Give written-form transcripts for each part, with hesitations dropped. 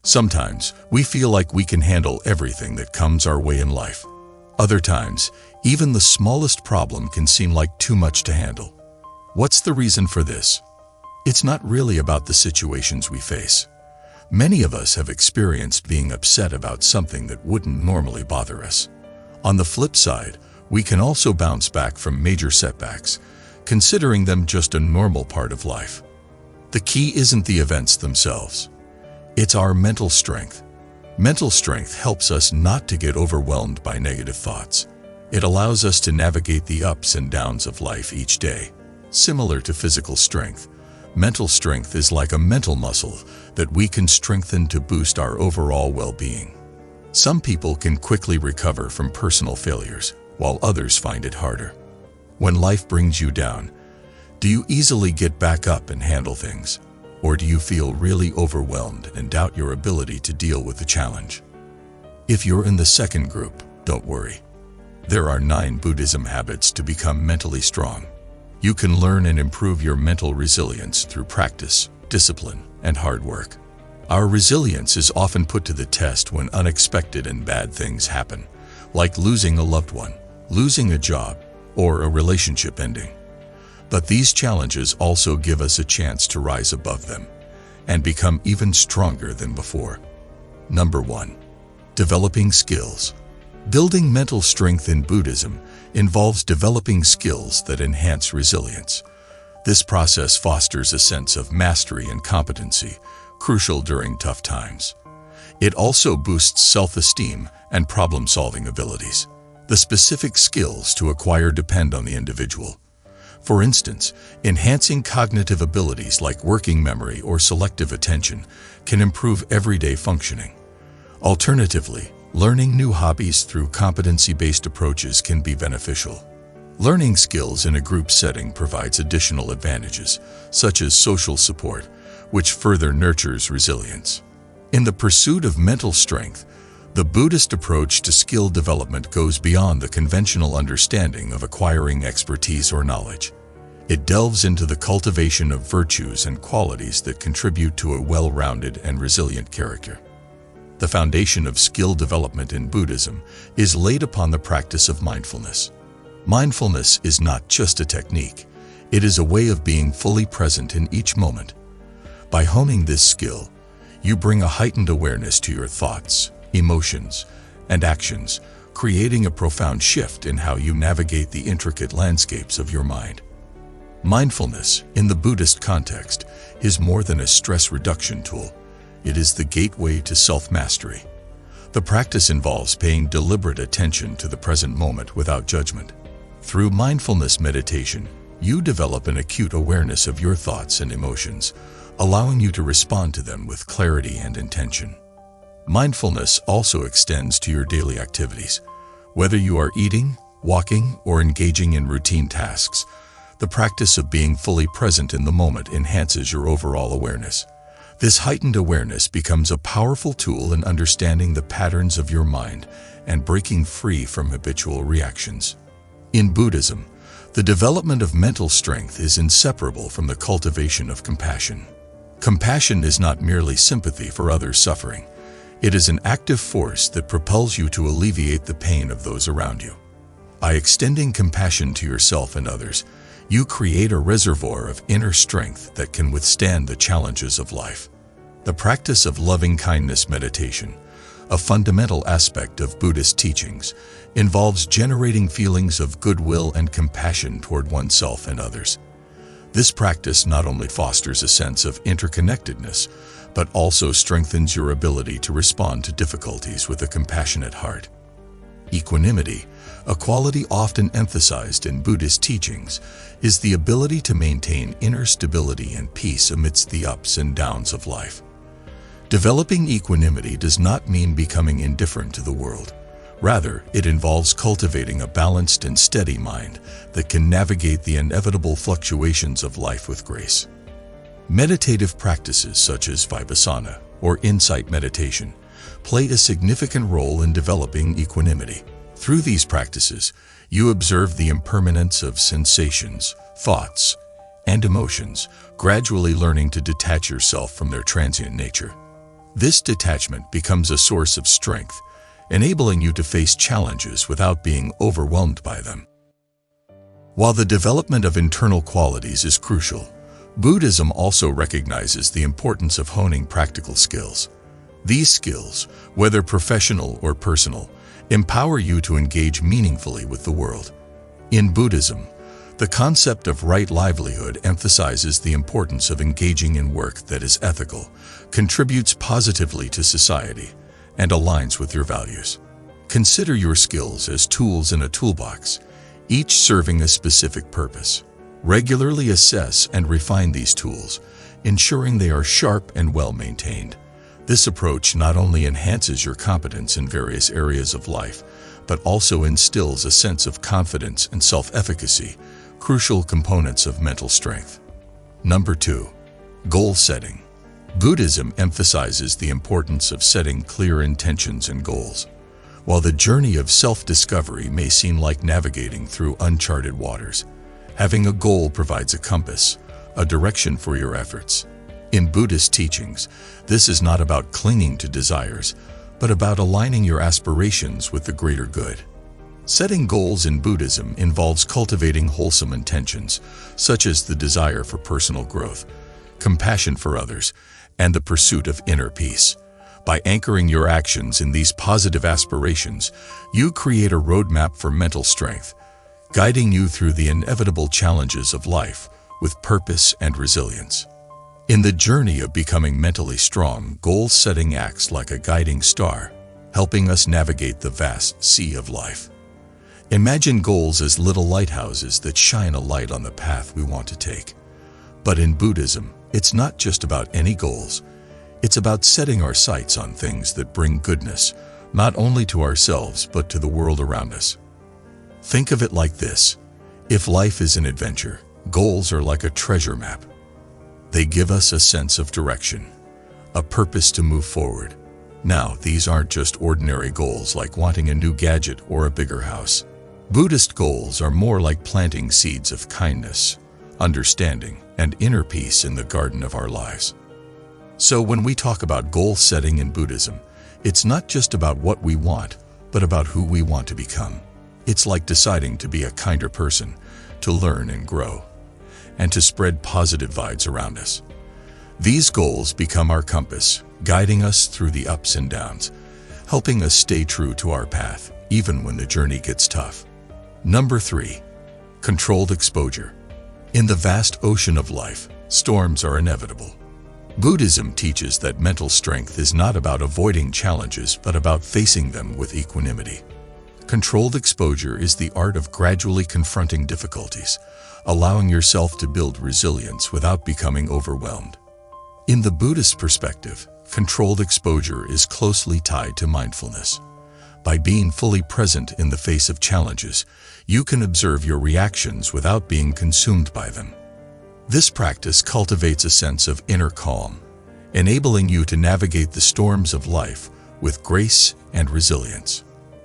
Sometimes, we feel like we can handle everything that comes our way in life. Other times, even the smallest problem can seem like too much to handle. What's the reason for this? It's not really about the situations we face. Many of us have experienced being upset about something that wouldn't normally bother us. On the flip side, we can also bounce back from major setbacks, considering them just a normal part of life. The key isn't the events themselves. It's our mental strength. Mental strength helps us not to get overwhelmed by negative thoughts. It allows us to navigate the ups and downs of life each day. Similar to physical strength, mental strength is like a mental muscle that we can strengthen to boost our overall well-being. Some people can quickly recover from personal failures, while others find it harder. When life brings you down, do you easily get back up and handle things? Or do you feel really overwhelmed and doubt your ability to deal with the challenge? If you're in the second group, don't worry. There are 9 Buddhism habits to become mentally strong. You can learn and improve your mental resilience through practice, discipline, and hard work. Our resilience is often put to the test when unexpected and bad things happen, like losing a loved one, losing a job, or a relationship ending. But these challenges also give us a chance to rise above them and become even stronger than before. Number 1. Developing skills. Building mental strength in Buddhism involves developing skills that enhance resilience. This process fosters a sense of mastery and competency, crucial during tough times. It also boosts self-esteem and problem-solving abilities. The specific skills to acquire depend on the individual. For instance, enhancing cognitive abilities like working memory or selective attention can improve everyday functioning. Alternatively, learning new hobbies through competency-based approaches can be beneficial. Learning skills in a group setting provides additional advantages, such as social support, which further nurtures resilience. In the pursuit of mental strength, the Buddhist approach to skill development goes beyond the conventional understanding of acquiring expertise or knowledge. It delves into the cultivation of virtues and qualities that contribute to a well-rounded and resilient character. The foundation of skill development in Buddhism is laid upon the practice of mindfulness. Mindfulness is not just a technique, it is a way of being fully present in each moment. By honing this skill, you bring a heightened awareness to your thoughts, emotions, and actions, creating a profound shift in how you navigate the intricate landscapes of your mind. Mindfulness, in the Buddhist context, is more than a stress reduction tool. It is the gateway to self-mastery. The practice involves paying deliberate attention to the present moment without judgment. Through mindfulness meditation, you develop an acute awareness of your thoughts and emotions, allowing you to respond to them with clarity and intention. Mindfulness also extends to your daily activities. Whether you are eating, walking, or engaging in routine tasks, the practice of being fully present in the moment enhances your overall awareness. This heightened awareness becomes a powerful tool in understanding the patterns of your mind and breaking free from habitual reactions. In Buddhism, the development of mental strength is inseparable from the cultivation of compassion. Compassion is not merely sympathy for others' suffering. It is an active force that propels you to alleviate the pain of those around you. By extending compassion to yourself and others, you create a reservoir of inner strength that can withstand the challenges of life. The practice of loving-kindness meditation, a fundamental aspect of Buddhist teachings, involves generating feelings of goodwill and compassion toward oneself and others. This practice not only fosters a sense of interconnectedness, but also strengthens your ability to respond to difficulties with a compassionate heart. Equanimity, a quality often emphasized in Buddhist teachings, is the ability to maintain inner stability and peace amidst the ups and downs of life. Developing equanimity does not mean becoming indifferent to the world. Rather, it involves cultivating a balanced and steady mind that can navigate the inevitable fluctuations of life with grace. Meditative practices such as vipassana or insight meditation play a significant role in developing equanimity. Through these practices, you observe the impermanence of sensations, thoughts, and emotions, gradually learning to detach yourself from their transient nature. This detachment becomes a source of strength, enabling you to face challenges without being overwhelmed by them. While the development of internal qualities is crucial, Buddhism also recognizes the importance of honing practical skills. These skills, whether professional or personal, empower you to engage meaningfully with the world. In Buddhism, the concept of right livelihood emphasizes the importance of engaging in work that is ethical, contributes positively to society, and aligns with your values. Consider your skills as tools in a toolbox, each serving a specific purpose. Regularly assess and refine these tools, ensuring they are sharp and well-maintained. This approach not only enhances your competence in various areas of life, but also instills a sense of confidence and self-efficacy, crucial components of mental strength. Number 2. Goal setting. Buddhism emphasizes the importance of setting clear intentions and goals. While the journey of self-discovery may seem like navigating through uncharted waters, having a goal provides a compass, a direction for your efforts. In Buddhist teachings, this is not about clinging to desires, but about aligning your aspirations with the greater good. Setting goals in Buddhism involves cultivating wholesome intentions, such as the desire for personal growth, compassion for others, and the pursuit of inner peace. By anchoring your actions in these positive aspirations, you create a roadmap for mental strength, guiding you through the inevitable challenges of life with purpose and resilience. In the journey of becoming mentally strong, goal setting acts like a guiding star, helping us navigate the vast sea of life. Imagine goals as little lighthouses that shine a light on the path we want to take. But in Buddhism, it's not just about any goals. It's about setting our sights on things that bring goodness, not only to ourselves but to the world around us. Think of it like this. If life is an adventure, goals are like a treasure map. They give us a sense of direction, a purpose to move forward. Now, these aren't just ordinary goals like wanting a new gadget or a bigger house. Buddhist goals are more like planting seeds of kindness, understanding, and inner peace in the garden of our lives. So when we talk about goal setting in Buddhism, it's not just about what we want, but about who we want to become. It's like deciding to be a kinder person, to learn and grow, and to spread positive vibes around us. These goals become our compass, guiding us through the ups and downs, helping us stay true to our path, even when the journey gets tough. Number 3. Controlled exposure. In the vast ocean of life, storms are inevitable. Buddhism teaches that mental strength is not about avoiding challenges, but about facing them with equanimity. Controlled exposure is the art of gradually confronting difficulties, allowing yourself to build resilience without becoming overwhelmed. In the Buddhist perspective, controlled exposure is closely tied to mindfulness. By being fully present in the face of challenges, you can observe your reactions without being consumed by them. This practice cultivates a sense of inner calm, enabling you to navigate the storms of life with grace and resilience.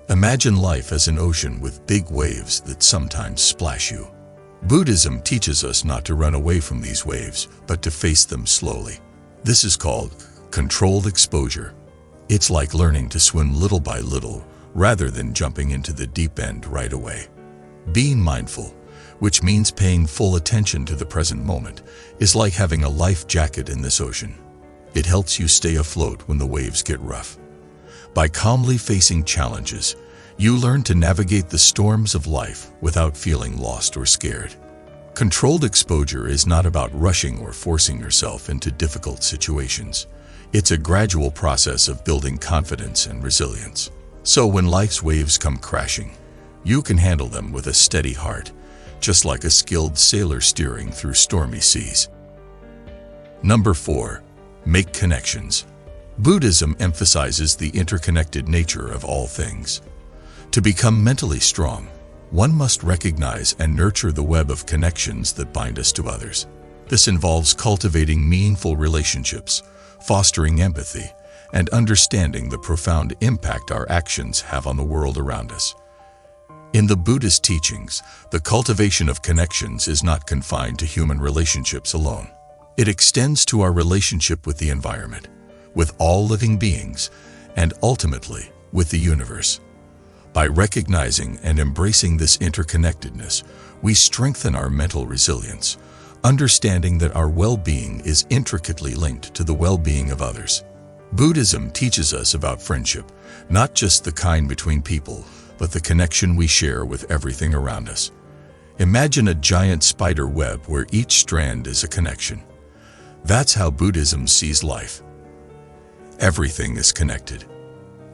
Imagine life as an ocean with big waves that sometimes splash you. Buddhism teaches us not to run away from these waves, but to face them slowly. This is called controlled exposure. It's like learning to swim little by little, rather than jumping into the deep end right away. Being mindful, which means paying full attention to the present moment, is like having a life jacket in this ocean. It helps you stay afloat when the waves get rough. By calmly facing challenges, you learn to navigate the storms of life without feeling lost or scared. Controlled exposure is not about rushing or forcing yourself into difficult situations. It's a gradual process of building confidence and resilience. So when life's waves come crashing, you can handle them with a steady heart, just like a skilled sailor steering through stormy seas. Number 4. Make connections. Buddhism emphasizes the interconnected nature of all things. To become mentally strong, one must recognize and nurture the web of connections that bind us to others. This involves cultivating meaningful relationships, fostering empathy, and understanding the profound impact our actions have on the world around us. In the Buddhist teachings, the cultivation of connections is not confined to human relationships alone. It extends to our relationship with the environment, with all living beings, and ultimately with the universe. By recognizing and embracing this interconnectedness, we strengthen our mental resilience, understanding that our well-being is intricately linked to the well-being of others. Buddhism teaches us about friendship, not just the kind between people, but the connection we share with everything around us. Imagine a giant spider web where each strand is a connection. That's how Buddhism sees life. Everything is connected.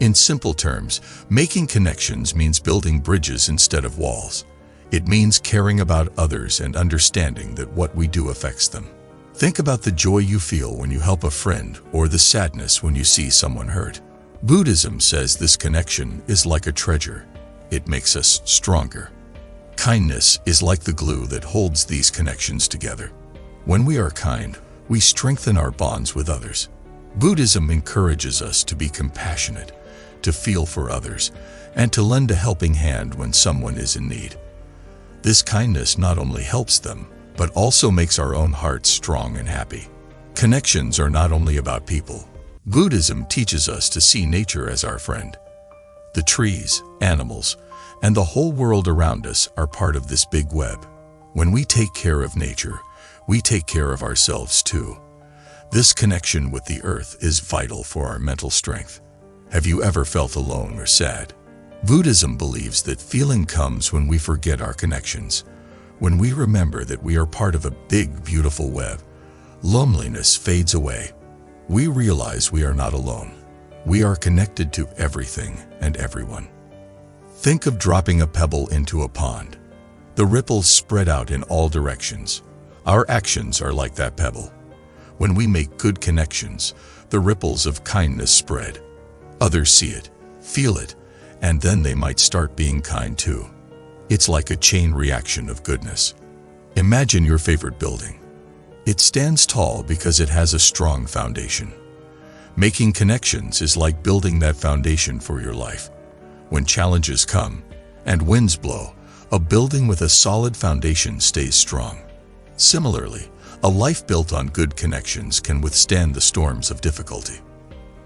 In simple terms, making connections means building bridges instead of walls. It means caring about others and understanding that what we do affects them. Think about the joy you feel when you help a friend or the sadness when you see someone hurt. Buddhism says this connection is like a treasure. It makes us stronger. Kindness is like the glue that holds these connections together. When we are kind, we strengthen our bonds with others. Buddhism encourages us to be compassionate, to feel for others, and to lend a helping hand when someone is in need. This kindness not only helps them, but also makes our own hearts strong and happy. Connections are not only about people. Buddhism teaches us to see nature as our friend. The trees, animals, and the whole world around us are part of this big web. When we take care of nature, we take care of ourselves too. This connection with the earth is vital for our mental strength. Have you ever felt alone or sad? Buddhism believes that feeling comes when we forget our connections. When we remember that we are part of a big, beautiful web, loneliness fades away. We realize we are not alone. We are connected to everything and everyone. Think of dropping a pebble into a pond. The ripples spread out in all directions. Our actions are like that pebble. When we make good connections, the ripples of kindness spread. Others see it, feel it, and then they might start being kind too. It's like a chain reaction of goodness. Imagine your favorite building. It stands tall because it has a strong foundation. Making connections is like building that foundation for your life. When challenges come and winds blow, a building with a solid foundation stays strong. Similarly, a life built on good connections can withstand the storms of difficulty.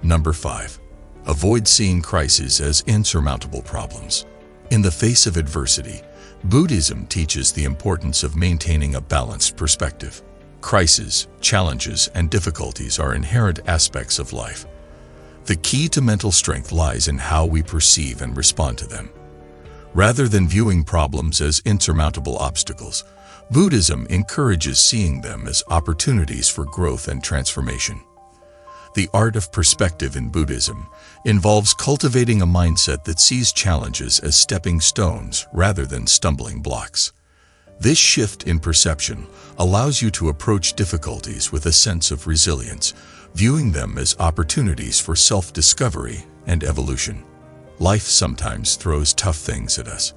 Number 5. Avoid seeing crises as insurmountable problems. In the face of adversity, Buddhism teaches the importance of maintaining a balanced perspective. Crises, challenges, and difficulties are inherent aspects of life. The key to mental strength lies in how we perceive and respond to them. Rather than viewing problems as insurmountable obstacles, Buddhism encourages seeing them as opportunities for growth and transformation. The art of perspective in Buddhism involves cultivating a mindset that sees challenges as stepping stones rather than stumbling blocks. This shift in perception allows you to approach difficulties with a sense of resilience, viewing them as opportunities for self-discovery and evolution. Life sometimes throws tough things at us.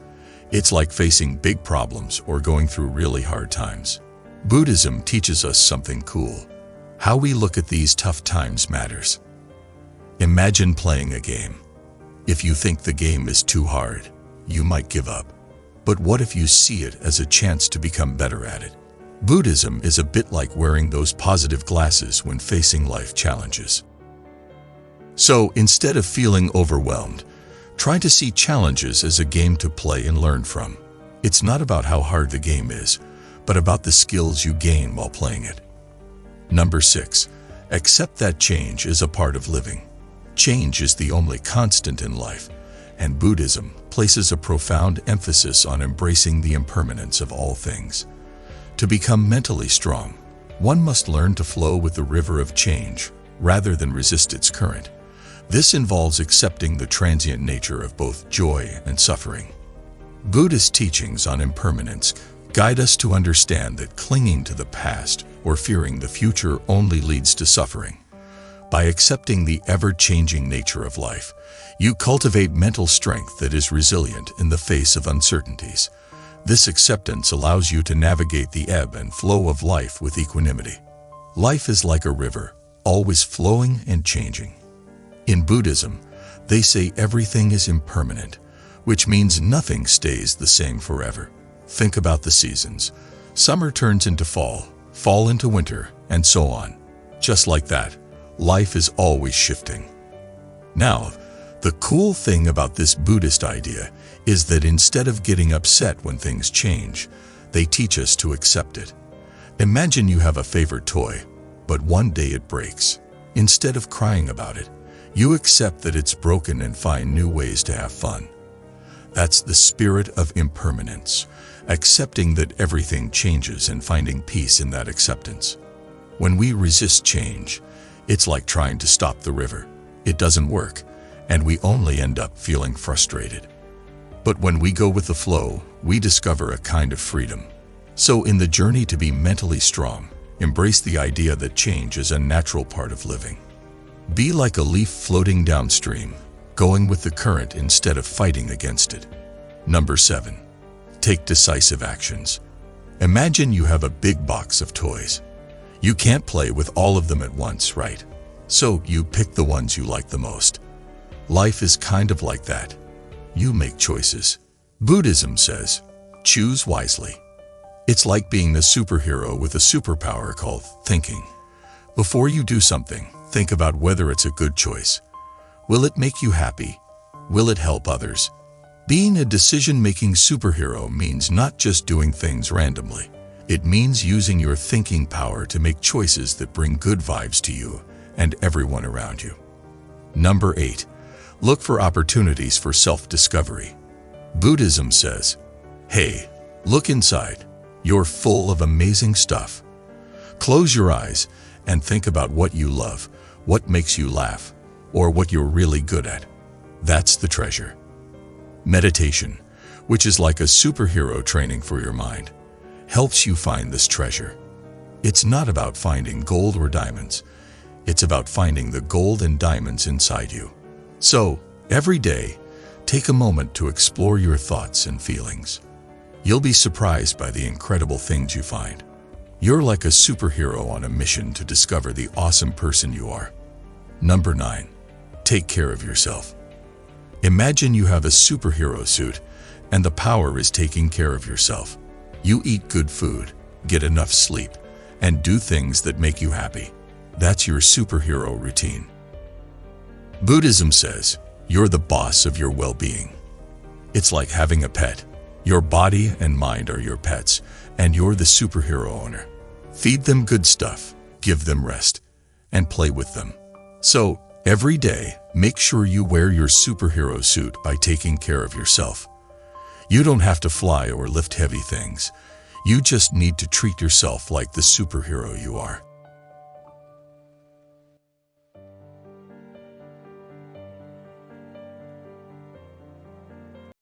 It's like facing big problems or going through really hard times. Buddhism teaches us something cool. How we look at these tough times matters. Imagine playing a game. If you think the game is too hard, you might give up. But what if you see it as a chance to become better at it? Buddhism is a bit like wearing those positive glasses when facing life challenges. So instead of feeling overwhelmed, try to see challenges as a game to play and learn from. It's not about how hard the game is, but about the skills you gain while playing it. Number 6. Accept that change is a part of living. Change is the only constant in life, and Buddhism places a profound emphasis on embracing the impermanence of all things. To become mentally strong, one must learn to flow with the river of change rather than resist its current. This involves accepting the transient nature of both joy and suffering. Buddhist teachings on impermanence guide us to understand that clinging to the past or fearing the future only leads to suffering. By accepting the ever-changing nature of life, you cultivate mental strength that is resilient in the face of uncertainties. This acceptance allows you to navigate the ebb and flow of life with equanimity. Life is like a river, always flowing and changing. In Buddhism, they say everything is impermanent, which means nothing stays the same forever. Think about the seasons. Summer turns into fall, fall into winter, and so on. Just like that, Life is always shifting. Now, the cool thing about this Buddhist idea is that instead of getting upset when things change, they teach us to accept it. Imagine you have a favorite toy, but one day it breaks. Instead of crying about it, you accept that it's broken and find new ways to have fun. That's the spirit of impermanence, accepting that everything changes and finding peace in that acceptance. When we resist change, it's like trying to stop the river. It doesn't work, and we only end up feeling frustrated. But when we go with the flow, we discover a kind of freedom. So in the journey to be mentally strong, embrace the idea that change is a natural part of living. Be like a leaf floating downstream, going with the current instead of fighting against it. Number 7. Take decisive actions. Imagine you have a big box of toys. You can't play with all of them at once, right? So you pick the ones you like the most. Life is kind of like that. You make choices. Buddhism says, choose wisely. It's like being a superhero with a superpower called thinking. Before you do something, think about whether it's a good choice. Will it make you happy? Will it help others? Being a decision-making superhero means not just doing things randomly. It means using your thinking power to make choices that bring good vibes to you and everyone around you. Number 8. Look for opportunities for self-discovery. Buddhism says, hey, look inside. You're full of amazing stuff. Close your eyes and think about what you love, what makes you laugh, or what you're really good at. That's the treasure. Meditation, which is like a superhero training for your mind, helps you find this treasure. It's not about finding gold or diamonds. It's about finding the gold and diamonds inside you. So, every day, take a moment to explore your thoughts and feelings. You'll be surprised by the incredible things you find. You're like a superhero on a mission to discover the awesome person you are. Number 9. Take care of yourself. Imagine you have a superhero suit, and the power is taking care of yourself. You eat good food, get enough sleep, and do things that make you happy. That's your superhero routine. Buddhism says, you're the boss of your well-being. It's like having a pet. Your body and mind are your pets, and you're the superhero owner. Feed them good stuff, give them rest, and play with them. So, every day, make sure you wear your superhero suit by taking care of yourself. You don't have to fly or lift heavy things. You just need to treat yourself like the superhero you are.